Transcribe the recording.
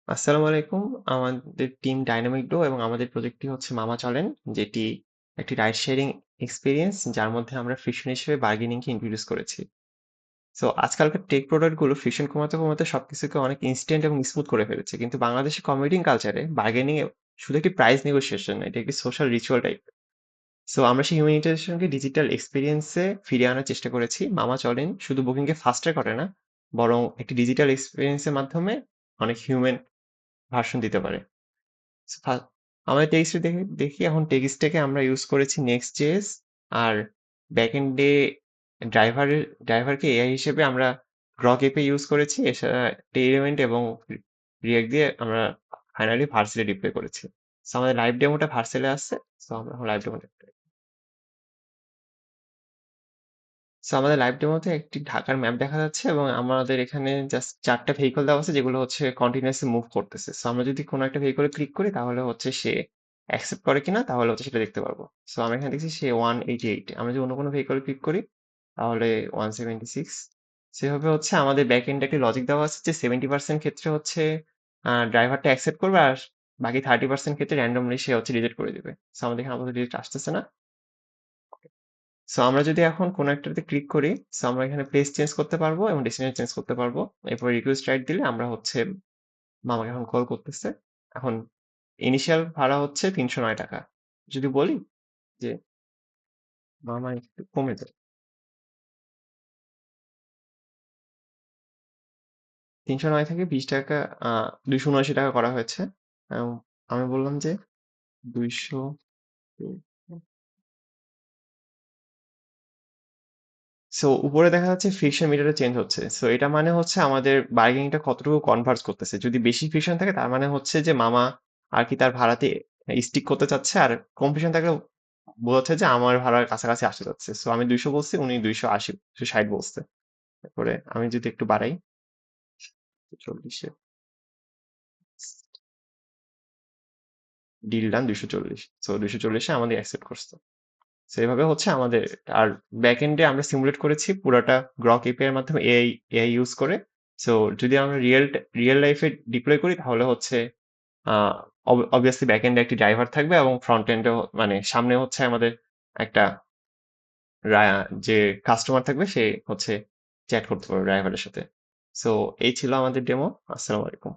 আসসালামু আলাইকুম। আমাদের টিম ডাইনামিক ডো এবং আমাদের প্রজেক্টটি হচ্ছে মামা চলেন, যেটি একটি রাইড শেয়ারিং এক্সপেরিয়েন্স যার মধ্যে আমরা ফ্রিকশন হিসেবে বার্গেনিংকে ইন্ট্রোডিউস করেছি। সো আজকালকার টেক প্রোডাক্ট গুলো ফ্রিকশন কমাতে সবকিছুকে অনেক ইনস্ট্যান্ট এবং স্মুথ করে ফেলেছে। কিন্তু বাংলাদেশের কমিউটিং কালচারে বার্গেনিং শুধু একটি প্রাইস নেগোসিয়েশন না, এটা একটি সোশ্যাল রিচুয়াল টাইপ। সো আমরা সেই হিউম্যান ইন্টারেকশনকে ডিজিটাল এক্সপেরিয়েন্সে ফিরিয়ে আনার চেষ্টা করেছি। মামা চলেন শুধু বুকিংকে ফাস্টার করে না, বরং একটি ডিজিটাল এক্সপেরিয়েন্সের মাধ্যমে অনেক হিউম্যান ভার্সন দিতে পারে। ফা- আমাদের টেক্সট দেখি এখন টেক্সটটাকে আমরা ইউজ করেছি নেক্সট জেএস, আর ব্যাকএন্ডে ড্রাইভারকে এআই হিসেবে আমরা গ্রক এপে ইউজ করেছি। এছাড়া টেইলমেন্ট এবং রিয়াক্ট দিয়ে আমরা ফাইনালি ভার্সেলে ডিপ্লয় করেছি। সো আমাদের লাইভ ডেমোটা ভার্সেলে আসছে। সো আমরা এখন লাইভ ডেমোটা সো আমাদের লাইভ ডেমোতে একটি ঢাকার ম্যাপ দেখা যাচ্ছে এবং আমাদের এখানে জাস্ট 4টা ভেহিকল দেওয়া আছে যেগুলো হচ্ছে কন্টিনিউয়াসলি মুভ করতেছে। সো আমরা যদি কোনো একটা ভেহিকলে ক্লিক করি তাহলে হচ্ছে সে অ্যাকসেপ্ট করে কিনা তাহলে হচ্ছে সেটা দেখতে পারবো। সো আমরা এখানে দেখছি সে 188। আমরা যদি অন্য কোনো ভেহিকলে ক্লিক করি তাহলে 176। সেভাবে হচ্ছে আমাদের ব্যাক এন্ডে একটি লজিক দেওয়া আছে যে 70% ক্ষেত্রে হচ্ছে ড্রাইভারটা অ্যাকসেপ্ট করবে, আর বাকি 30% ক্ষেত্রে র্যান্ডমলি সে হচ্ছে রিজেক্ট করে দিবে। সো আমাদের এখানে আপাতত রিজেক্ট আসতেছে না। সো আমরা যদি এখন কোনো একটাতে ক্লিক করি, সো আমরা এখানে প্লেস চেঞ্জ করতে পারবো এবং ডেস্টিনেশন চেঞ্জ করতে পারবো। এরপর রিকোয়েস্ট রাইট দিলে আমরা হচ্ছে মামাকে এখন কল করতেছে। এখন ইনিশিয়াল ভাড়া হচ্ছে ৩০৯ টাকা। যদি বলি যে মামা একটু কমে যায়, ৩০৯ থেকে ২০ টাকা, ২৭৯ টাকা করা হয়েছে। এবং আমি বললাম যে ২০০। সো উপরে দেখা যাচ্ছে ফ্রিকশন মিটারে চেঞ্জ হচ্ছে। সো এটা মানে হচ্ছে আমাদের বার্গেনিংটা কতটুকু কনভার্জ করতেছে। যদি বেশি ফ্রিকশন থাকে তার মানে হচ্ছে যে মামা আর কি তার ভাড়াতে স্টিক করতে চাচ্ছে, আর কম ফ্রিকশন থাকলে বোঝাচ্ছে যে আমার ভাড়ার কাছাকাছি আসতে যাচ্ছে। সো আমি ২০০ বলছি, উনি ২৮০ ২৬০ বলছে। তারপরে আমি যদি একটু বাড়াই ৪০-এ ডিল ডান ২৪০। সো ২৪০-এ আমাদের অ্যাকসেপ্ট করছে। সো এভাবে হচ্ছে আমাদের। আর ব্যাক এন্ডে আমরা সিমুলেট করেছি পুরাটা গ্রক এপিআই এর মাধ্যমে, এআই এআই ইউজ করে। সো যদি আমরা রিয়েল লাইফে ডিপ্লয় করি তাহলে হচ্ছে অবভিয়াসলি ব্যাক এন্ডে একটি ড্রাইভার থাকবে এবং ফ্রন্ট এন্ডে মানে সামনে হচ্ছে আমাদের একটা যে কাস্টমার থাকবে সে হচ্ছে চ্যাট করতে পারবে ড্রাইভারের সাথে। সো এই ছিল আমাদের ডেমো। আসসালামু আলাইকুম।